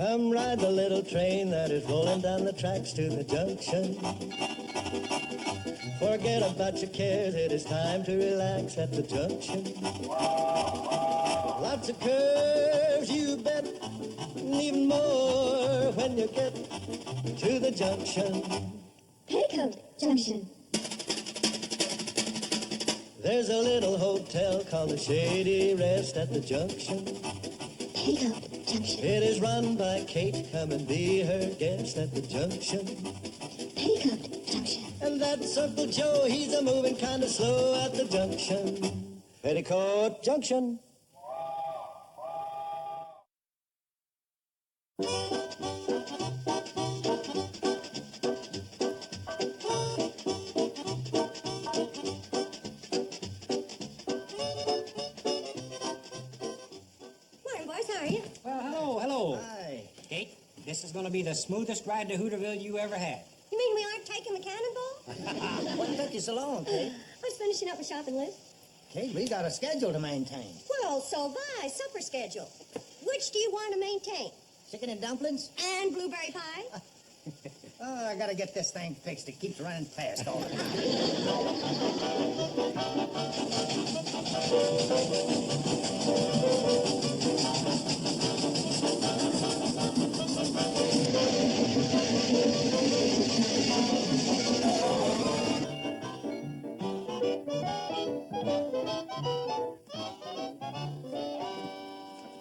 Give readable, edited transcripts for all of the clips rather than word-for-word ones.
Come ride the little train that is rolling down the tracks to the junction. Forget about your cares, it is time to relax at the junction. Lots of curves, you bet, and even more when you get to the junction. Petticoat Junction. There's a little hotel called the Shady Rest at the junction. Petticoat Junction. It is run by Kate, come and be her guest at the junction. Petticoat Junction. And that's Uncle Joe, he's a moving kind of slow at the junction. Petticoat Junction. Morning, boys. How are you? Well, hello. Hi. Kate, this is going to be the smoothest ride to Hooterville you ever had. You mean we aren't taking the cannonball? What took you so long, Kate? I was finishing up a shopping list. Kate, we got a schedule to maintain. Well, so have I. Supper schedule. Which do you want to maintain? Chicken and dumplings? And blueberry pie? Oh, I gotta get this thing fixed. It keeps running fast all the time.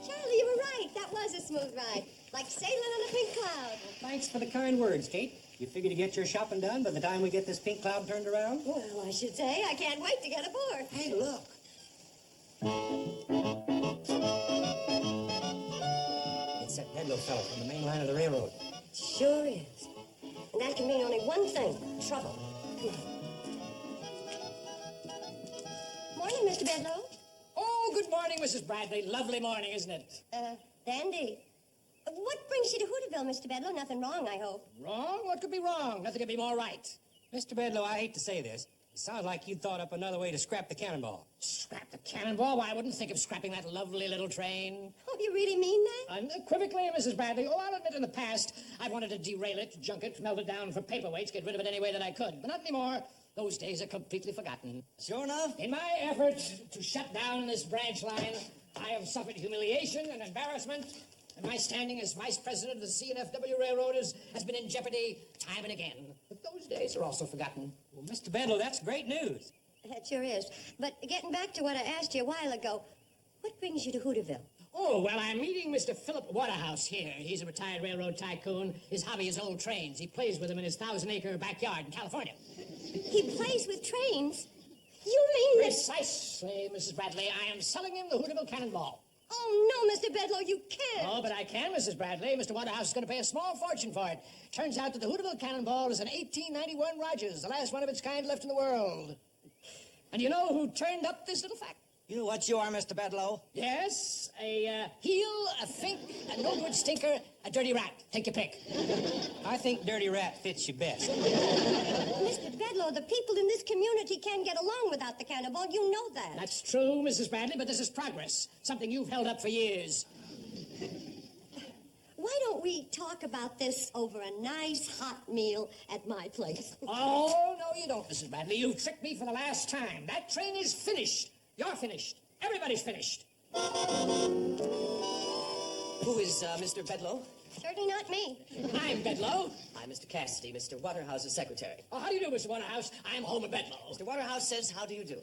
Charlie, you were right. That was a smooth ride. Like sailing on a pink cloud. Thanks for the kind words, Kate. You figure to get your shopping done by the time we get this pink cloud turned around? Well, I should say. I can't wait to get aboard. Hey, look. It's that Bedloe fellow from the main line of the railroad. Sure is. And that can mean only one thing. Trouble. Morning, Mr. Bedloe. Oh, good morning, Mrs. Bradley. Lovely morning, isn't it? Dandy. What brings you to Hooterville, Mr. Bedloe? Nothing wrong, I hope. Wrong? What could be wrong? Nothing could be more right. Mr. Bedloe, I hate to say this. It sounds like you thought up another way to scrap the cannonball. Scrap the cannonball? Why, I wouldn't think of scrapping that lovely little train. Oh, you really mean that? Unequivocally, Mrs. Bradley. Oh, I'll admit in the past, I wanted to derail it, junk it, melt it down for paperweights, get rid of it any way that I could. But not anymore. Those days are completely forgotten. Sure enough. In my effort to shut down this branch line, I have suffered humiliation and embarrassment, and my standing as vice president of the C&FW Railroad has been in jeopardy time and again. But those days are also forgotten. Well, Mr. Bedloe, that's great news. That sure is. But getting back to what I asked you a while ago, what brings you to Hooterville? Oh, well, I'm meeting Mr. Philip Waterhouse here. He's a retired railroad tycoon. His hobby is old trains. He plays with them in his 1,000-acre backyard in California. He plays with trains? You mean that... Precisely, Mrs. Bradley. I am selling him the Hooterville Cannonball. Oh, no, Mr. Bedloe, you can't. Oh, but I can, Mrs. Bradley. Mr. Waterhouse is going to pay a small fortune for it. Turns out that the Hooterville Cannonball is an 1891 Rogers, the last one of its kind left in the world. And you know who turned up this little fact? You know what you are, Mr. Bedloe? Yes, a heel, a think, a no good stinker, a dirty rat. Take your pick. I think dirty rat fits you best. Mr. Bedloe, the people in this community can't get along without the cannonball. You know that. That's true, Mrs. Bradley, but this is progress. Something you've held up for years. Why don't we talk about this over a nice hot meal at my place? Oh, no, you don't, Mrs. Bradley. You've tricked me for the last time. That train is finished. You're finished. Everybody's finished. Who is Mr. Bedloe? Certainly not me. I'm Bedloe. I'm Mr. Cassidy, Mr. Waterhouse's secretary. Oh, how do you do, Mr. Waterhouse? I'm Homer Bedloe. Mr. Waterhouse says, how do you do?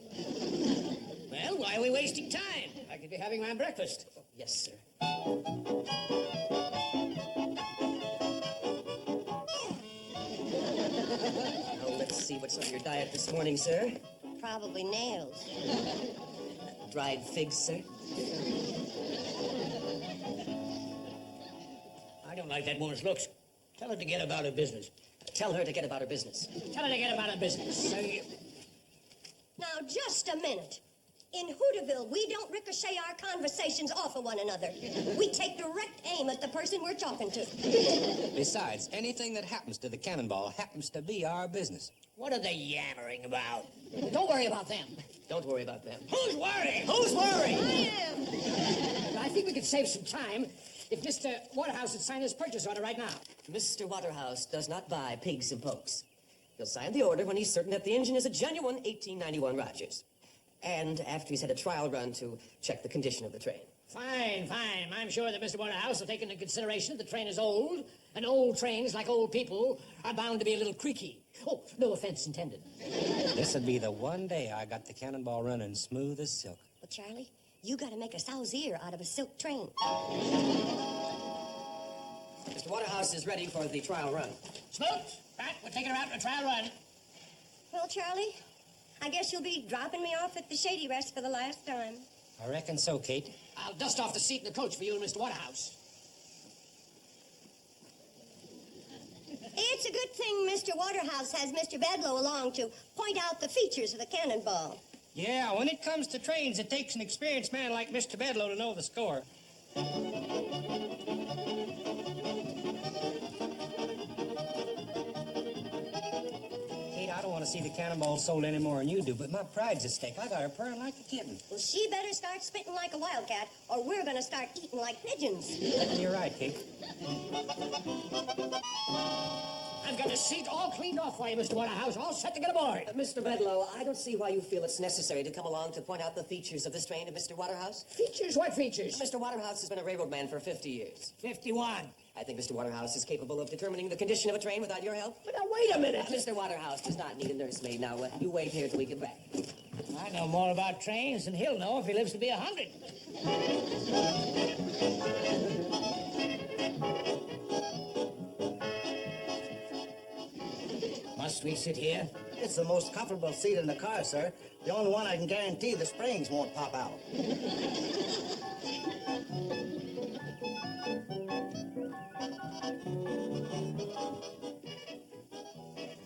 Well, why are we wasting time? I could be having my breakfast. Yes, sir. Now, let's see what's on your diet this morning, sir. Probably nails. Dried figs, sir. I don't like that woman's looks. Tell her to get about her business. Tell her to get about her business. Tell her to get about her business. Now, just a minute. In Hooterville, we don't ricochet our conversations off of one another. We take direct aim at the person we're talking to. Besides, anything that happens to the cannonball happens to be our business. What are they yammering about? Don't worry about them. Don't worry about them. Who's worrying? Who's worrying? I am. I think we could save some time if Mr. Waterhouse would sign his purchase order right now. Mr. Waterhouse does not buy pigs and pokes. He'll sign the order when he's certain that the engine is a genuine 1891 Rogers. And after he's had a trial run to check the condition of the train. Fine, fine. I'm sure that Mr. Waterhouse will take into consideration that the train is old, and old trains, like old people, are bound to be a little creaky. Oh, no offense intended. This'll be the one day I got the cannonball running smooth as silk. Well, Charlie, you gotta make a sow's ear out of a silk train. Mr. Waterhouse is ready for the trial run. Smokes, right, we're taking her out on a trial run. Well, Charlie, I guess you'll be dropping me off at the Shady Rest for the last time. I reckon so, Kate. I'll dust off the seat in the coach for you and Mr. Waterhouse. It's a good thing Mr. Waterhouse has Mr. Bedloe along to point out the features of the cannonball. Yeah, when it comes to trains, it takes an experienced man like Mr. Bedloe to know the score. Kate, I don't want to see the cannonball sold any more than you do, but my pride's at stake. I got her purring like a kitten. Well, she better start spitting like a wildcat, or we're gonna start eating like pigeons. You're right, Kate. I've got the seat all cleaned off for you, Mr. Waterhouse, all set to get aboard. Mr. Bedloe, I don't see why you feel it's necessary to come along to point out the features of this train to Mr. Waterhouse. Features? What features? Mr. Waterhouse has been a railroad man for 50 years. 51. I think Mr. Waterhouse is capable of determining the condition of a train without your help. But now, wait a minute. Mr. Waterhouse does not need a nursemaid. Now, you wait here till we get back. I know more about trains than he'll know if he lives to be 100. Must we sit here? It's the most comfortable seat in the car, sir. The only one I can guarantee the springs won't pop out.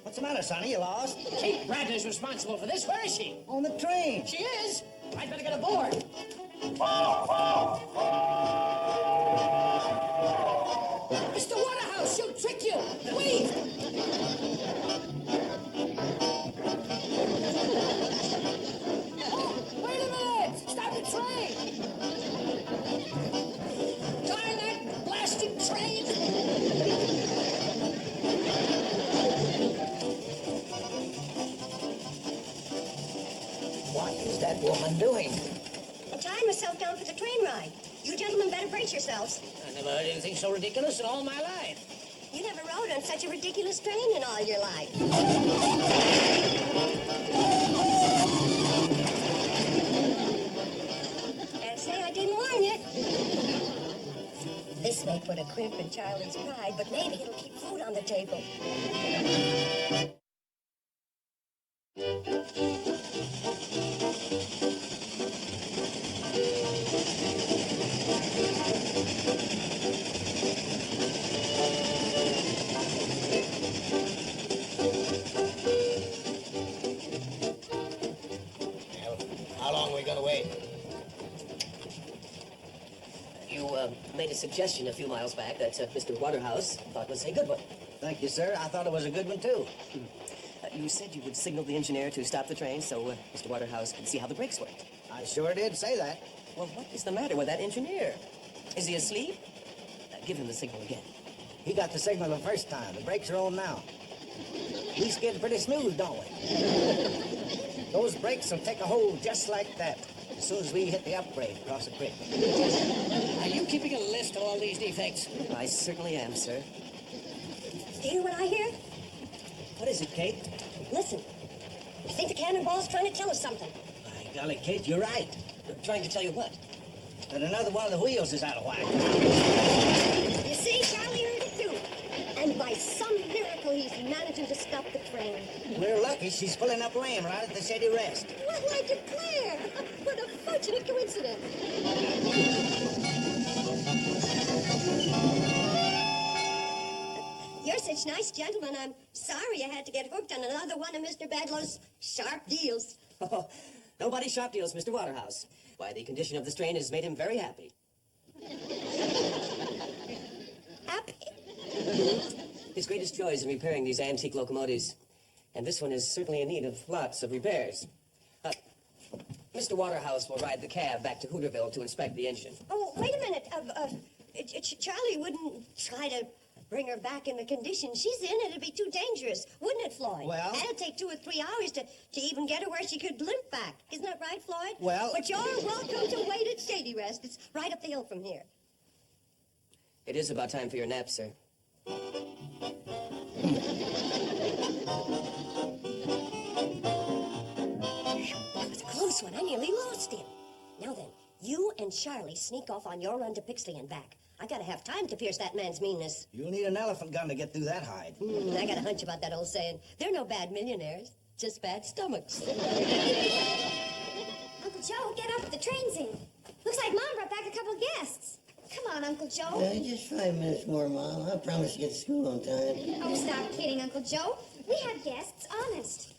What's the matter, Sonny? You lost? Kate Bradley's responsible for this. Where is she? On the train. She is. I'd better get aboard. Mr. Waterhouse, she'll trick you. Wait. Oh, wait a minute. Stop the train. Darn that blasted train. What is that woman doing? I'm tying myself down for the train ride. You gentlemen better brace yourselves. I never heard anything so ridiculous in all my life. You never rode on such a ridiculous train in all your life. Can't say I didn't warn you. This may put a crimp in Charlie's pride, but maybe it'll keep food on the table. How long are we gonna wait? You made a suggestion a few miles back that Mr. Waterhouse thought was a good one. Thank you, sir. I thought it was a good one, too. You said you would signal the engineer to stop the train so Mr. Waterhouse could see how the brakes worked. I sure did say that. Well, what is the matter with that engineer? Is he asleep? Give him the signal again. He got the signal the first time. The brakes are on now. We skid pretty smooth, don't we? Those brakes will take a hold just like that as soon as we hit the upgrade across the creek. Are you keeping a list of all these defects? I certainly am, sir. Do you hear what I hear? What is it, Kate? Listen. I think the cannonball's trying to tell us something. By golly, Kate, you're right. Trying to tell you what? That another one of the wheels is out of whack. You see, Charlie heard it too. And by some miracle, he's managing to stop the train. We're lucky she's pulling up lame right at the Shady Rest. Well, I declare, what a fortunate coincidence. You're such nice gentlemen. I'm sorry you had to get hooked on another one of Mr. Bedloe's sharp deals. Oh, nobody shop deals, Mr. Waterhouse. Why, the condition of this train has made him very happy. Happy? His greatest joy is in repairing these antique locomotives. And this one is certainly in need of lots of repairs. Mr. Waterhouse will ride the cab back to Hooterville to inspect the engine. Oh, wait a minute. Charlie wouldn't try to bring her back in the condition she's in. It'd be too dangerous, wouldn't it, Floyd? Well- And it'd take 2 or 3 hours to even get her where she could limp back. Isn't that right, Floyd? Well- But you're welcome to wait at Shady Rest. It's right up the hill from here. It is about time for your nap, sir. That was a close one. I nearly lost him. Now then, you and Charlie sneak off on your run to Pixley and back. I gotta have time to pierce that man's meanness. You'll need an elephant gun to get through that hide. I got a hunch about that old saying. They're no bad millionaires, just bad stomachs. Uncle Joe, get up. The train's in. Looks like Mom brought back a couple guests. Come on, Uncle Joe. Just 5 minutes more, Mom. I promise to get to school on time. Oh, stop kidding, Uncle Joe. We have guests, honest.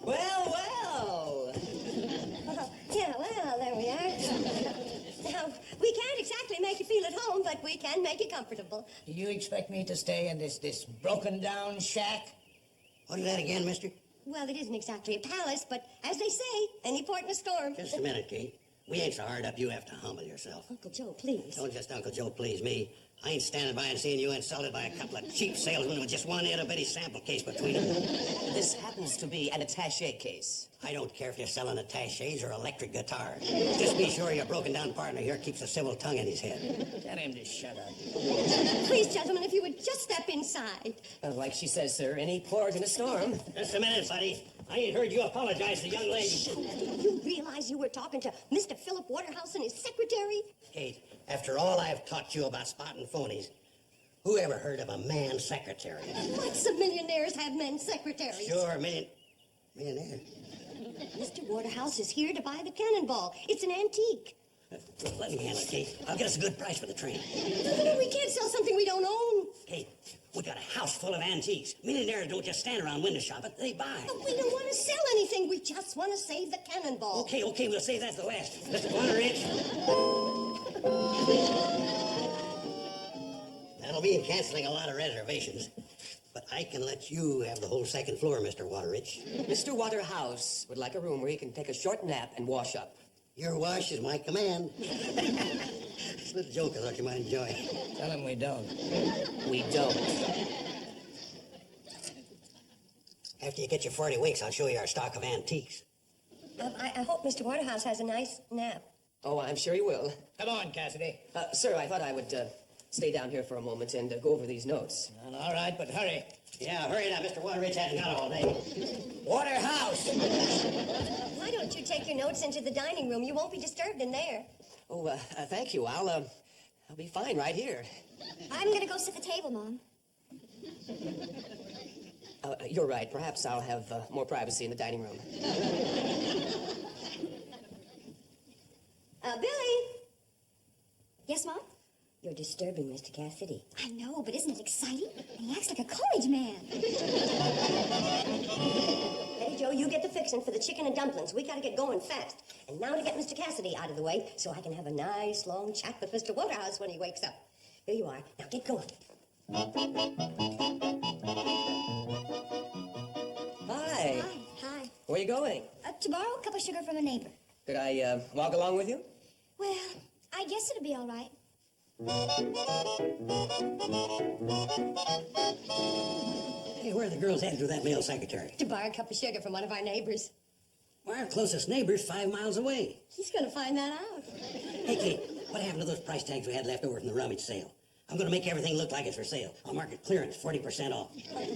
Well. Yeah, well, there we are. Now, we can't exactly make you feel at home, but we can make you comfortable. Do you expect me to stay in this broken-down shack? What is that again, mister? Well, it isn't exactly a palace, but as they say, any port in a storm. Just a minute, Kate. We ain't so hard up you have to humble yourself. Uncle Joe, please. Don't just Uncle Joe please me. I ain't standing by and seeing you insulted by a couple of cheap salesmen with just one itty-bitty sample case between them. This happens to be an attaché case. I don't care if you're selling attachés or electric guitars. Just be sure your broken-down partner here keeps a civil tongue in his head. Tell him to shut up. Please, gentlemen, if you would just step inside. Like she says, sir, any port in a storm. Just a minute, buddy. I ain't heard you apologize to the young lady. Do you realize you were talking to Mr. Philip Waterhouse and his secretary? Kate, after all I've taught you about spotting phonies, who ever heard of a man secretary? Lots of millionaires have men secretaries. Sure, millionaire. Mr. Waterhouse is here to buy the cannonball. It's an antique. Let me handle it, Kate. I'll get us a good price for the train. No, we can't sell something we don't own. Kate, we got a house full of antiques. Millionaires don't just stand around window shopping, they buy. But we don't want to sell anything. We just want to save the cannonball. Okay, we'll save that to the last. Mr. Waterridge. That'll mean canceling a lot of reservations. But I can let you have the whole second floor, Mr. Waterridge. Mr. Waterhouse would like a room where he can take a short nap and wash up. Your wash is my command. It's a little joke I thought you might enjoy. Tell him we don't. We don't. After you get your 40 winks, I'll show you our stock of antiques. I hope Mr. Waterhouse has a nice nap. Oh, I'm sure he will. Come on, Cassidy. Sir, I thought I would stay down here for a moment and go over these notes. Well, all right, but hurry. Yeah, hurry now. Mr. Waterridge hasn't got all day. Waterhouse! Why don't you take your notes into the dining room? You won't be disturbed in there. Oh, thank you. I'll be fine right here. I'm gonna go sit at the table, Mom. You're right. Perhaps I'll have more privacy in the dining room. Billy! Yes, Mom? You're disturbing Mr. Cassidy. I know, but isn't it exciting? He acts like a college man. Hey, Joe, you get the fixin' for the chicken and dumplings. We gotta get going fast. And now to get Mr. Cassidy out of the way so I can have a nice long chat with Mr. Waterhouse when he wakes up. Here you are. Now get going. Hi. Hi. Where are you going? To borrow a cup of sugar from a neighbor. Could I walk along with you? Well, I guess it'll be all right. Hey, where are the girls headed with that male secretary? To borrow a cup of sugar from one of our neighbors. Why, our closest neighbor's 5 miles away. He's gonna find that out. Hey, Kate, what happened to those price tags we had left over from the rummage sale? I'm gonna make everything look like it's for sale. I'll mark it clearance, 40% off.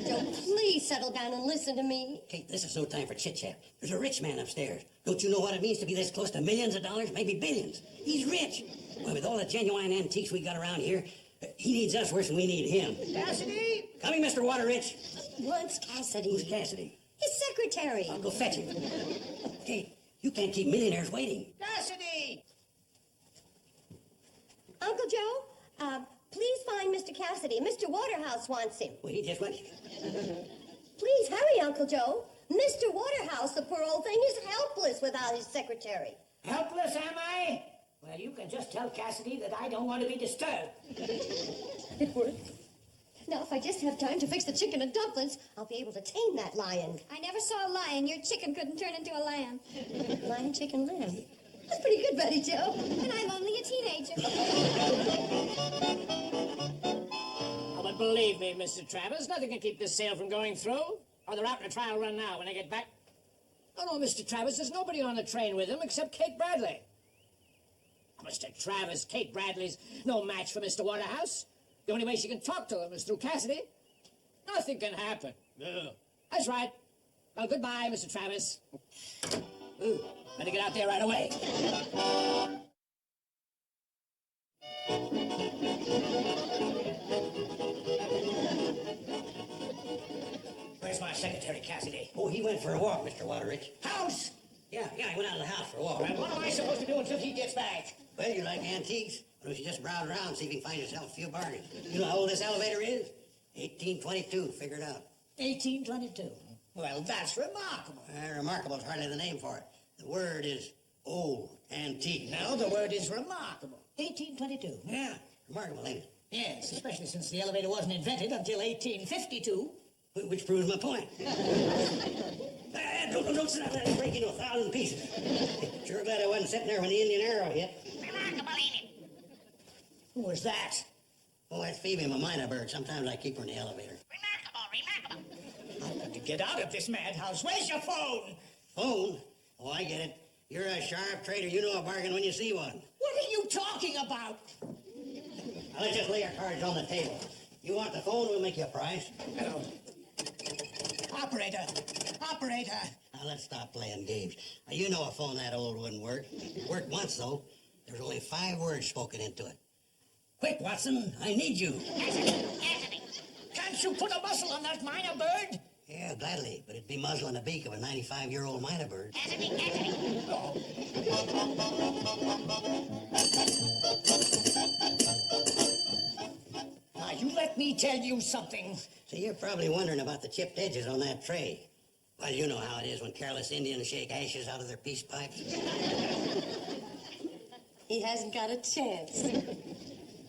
Joe, please settle down and listen to me. Kate, this is no time for chit-chat. There's a rich man upstairs. Don't you know what it means to be this close to millions of dollars, maybe billions? He's rich. Well, with all the genuine antiques we got around here, he needs us worse than we need him. Cassidy! Coming, Mr. Waterridge. What's Cassidy? Who's Cassidy? His secretary. I'll go fetch him. Kate, you can't keep millionaires waiting. Cassidy! Uncle Joe, please find Mr. Cassidy. Mr. Waterhouse wants him. Well, he just went. Please hurry, Uncle Joe. Mr. Waterhouse, the poor old thing, is helpless without his secretary. Helpless, am I? Well, you can just tell Cassidy that I don't want to be disturbed. It worked. Now, if I just have time to fix the chicken and dumplings, I'll be able to tame that lion. I never saw a lion. Your chicken couldn't turn into a lamb. Lion, chicken, lamb. That's pretty good, Buddy Joe. And I'm only a teenager. Oh, but believe me, Mr. Travers, nothing can keep this sale from going through. Or they're out in a trial run now when I get back. Oh, no, Mr. Travers, there's nobody on the train with him except Kate Bradley. Oh, Mr. Travers, Kate Bradley's no match for Mr. Waterhouse. The only way she can talk to him is through Cassidy. Nothing can happen. No. That's right. Well, goodbye, Mr. Travers. Ooh, better get out there right away. Where's my secretary, Cassidy? Oh, he went for a walk, Mr. Waterich. House! Yeah, he went out of the house for a walk. Well, what am I supposed to do until he gets back? Well, you like antiques? Why don't you just browse around, see if you can find yourself a few bargains. You know how old this elevator is? 1822, figure it out. 1822. Well, that's remarkable. Remarkable is hardly the name for it. The word is old, antique. No, the word is remarkable. 1822. Yeah, remarkable, ain't it? Yes, especially since the elevator wasn't invented until 1852. Which proves my point. Don't sit down there and break into 1,000 pieces. Sure glad I wasn't sitting there when the Indian arrow hit. Remarkable, ain't it? Who was that? Oh, that's Phoebe, my minor bird. Sometimes I keep her in the elevator. I've got to get out of this madhouse. Where's your phone? Phone? Oh, I get it. You're a sharp trader. You know a bargain when you see one. What are you talking about? Now, let's just lay our cards on the table. You want the phone, we'll make you a price. Hello. Operator. Operator. Now, let's stop playing games. Now, you know a phone that old wouldn't work. It worked once, though. There's only 5 words spoken into it. Quick, Watson, I need you. Can't you put a muzzle on that minor bird? Yeah, gladly, but it'd be muzzling the beak of a 95-year-old minor bird. Now, you let me tell you something. So you're probably wondering about the chipped edges on that tray. Well, you know how it is when careless Indians shake ashes out of their peace pipes. He hasn't got a chance.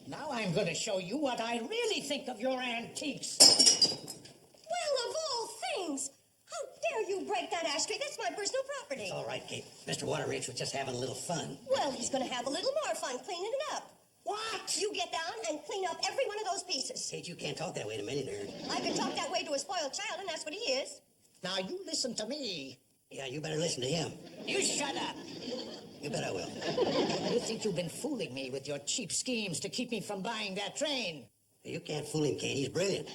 Now I'm going to show you what I really think of your antiques. Well, of all things! How dare you break that ashtray? That's my personal property. It's all right, Kate. Mr. Waterich was just having a little fun. Well, he's going to have a little more fun cleaning it up. What? You get down and clean up every one of those pieces. Kate, you can't talk that way to millionaires. I could talk that way to a spoiled child, and that's what he is. Now, you listen to me. Yeah, you better listen to him. You shut up. You bet I will. You think you've been fooling me with your cheap schemes to keep me from buying that train? You can't fool him, Kate. He's brilliant.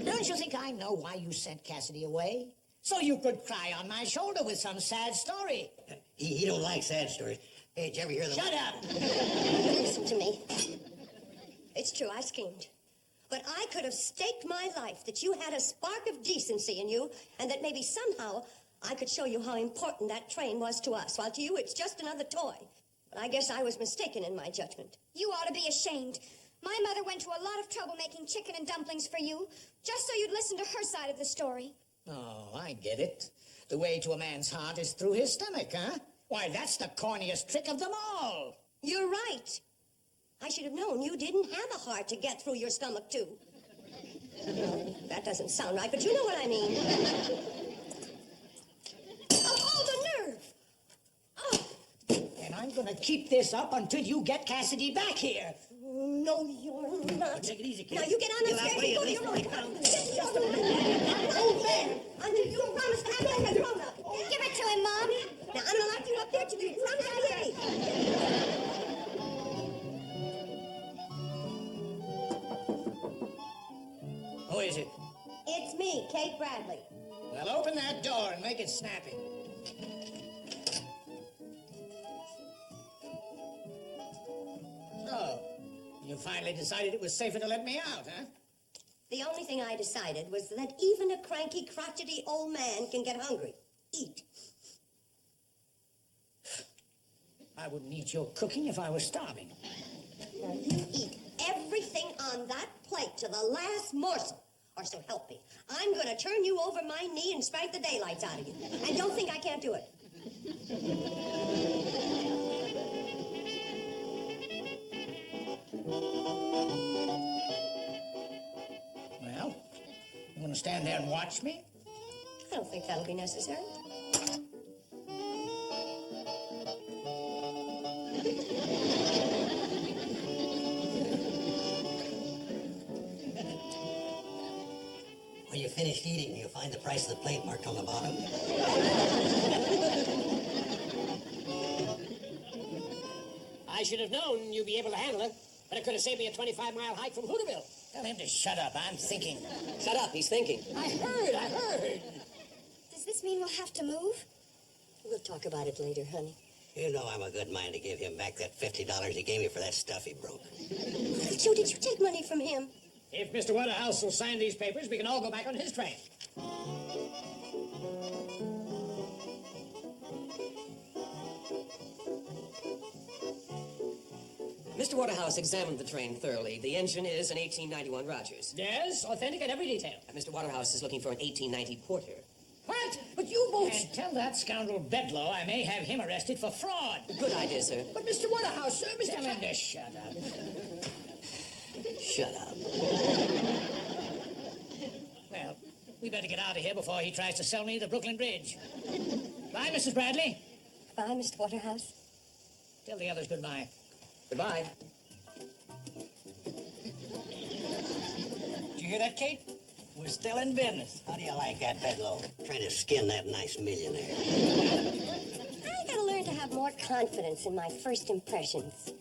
Don't you think I know why you sent Cassidy away? So you could cry on my shoulder with some sad story. He don't like sad stories. Hey, did you ever hear the... Shut up! Listen to me. It's true, I schemed. But I could have staked my life that you had a spark of decency in you, and that maybe somehow I could show you how important that train was to us, while to you it's just another toy. But I guess I was mistaken in my judgment. You ought to be ashamed. My mother went to a lot of trouble making chicken and dumplings for you, just so you'd listen to her side of the story. Oh, I get it. The way to a man's heart is through his stomach, huh? Why, that's the corniest trick of them all. You're right. I should have known you didn't have a heart to get through your stomach, too. No, that doesn't sound right, but you know what I mean. Oh, the nerve! Oh. And I'm gonna keep this up until you get Cassidy back here. No, you're not. Take it easy, Kate. Now, you get on the stairs and go to your room. Hold there until you promise to act like a grown-up. Give it to him, Mom. Now, I'm gonna lock you up there till you promise to behave. Who is it? It's me, Kate Bradley. Well, open that door and make it snappy. So, you finally decided it was safer to let me out, huh? The only thing I decided was that even a cranky, crotchety old man can get hungry. Eat. I wouldn't eat your cooking if I was starving. Now, you eat everything on that plate to the last morsel. Or so help me. I'm going to turn you over my knee and spank the daylights out of you. And don't think I can't do it. Well, you want to stand there and watch me? I don't think that'll be necessary. finished eating, you'll find the price of the plate marked on the bottom. I should have known you'd be able to handle it, but it could have saved me a 25-mile hike from Hooterville. Tell him to shut up. I'm thinking. Shut up, he's thinking. I heard. Does this mean we'll have to move? We'll talk about it later, honey. You know I'm a good mind to give him back that $50 he gave me for that stuff he broke. Joe, did you take money from him? If Mr. Waterhouse will sign these papers, we can all go back on his train. Mr. Waterhouse examined the train thoroughly. The engine is an 1891 Rogers. Yes, authentic in every detail. Mr. Waterhouse is looking for an 1890 Porter. What? But you both... And tell that scoundrel Bedlow I may have him arrested for fraud. Good idea, sir. But Mr. Waterhouse, sir, Mr. Tell him to shut up. Shut up. Well, we better get out of here before he tries to sell me the Brooklyn Bridge. Bye, Mrs. Bradley. Bye, Mr. Waterhouse. Tell the others goodbye. Goodbye. Did you hear that, Kate? We're still in business. How do you like that, Bedlow? Trying to skin that nice millionaire. I gotta learn to have more confidence in my first impressions.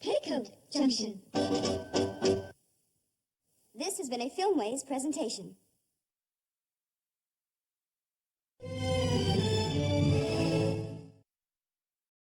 Petticoat Junction. This has been a Filmways presentation.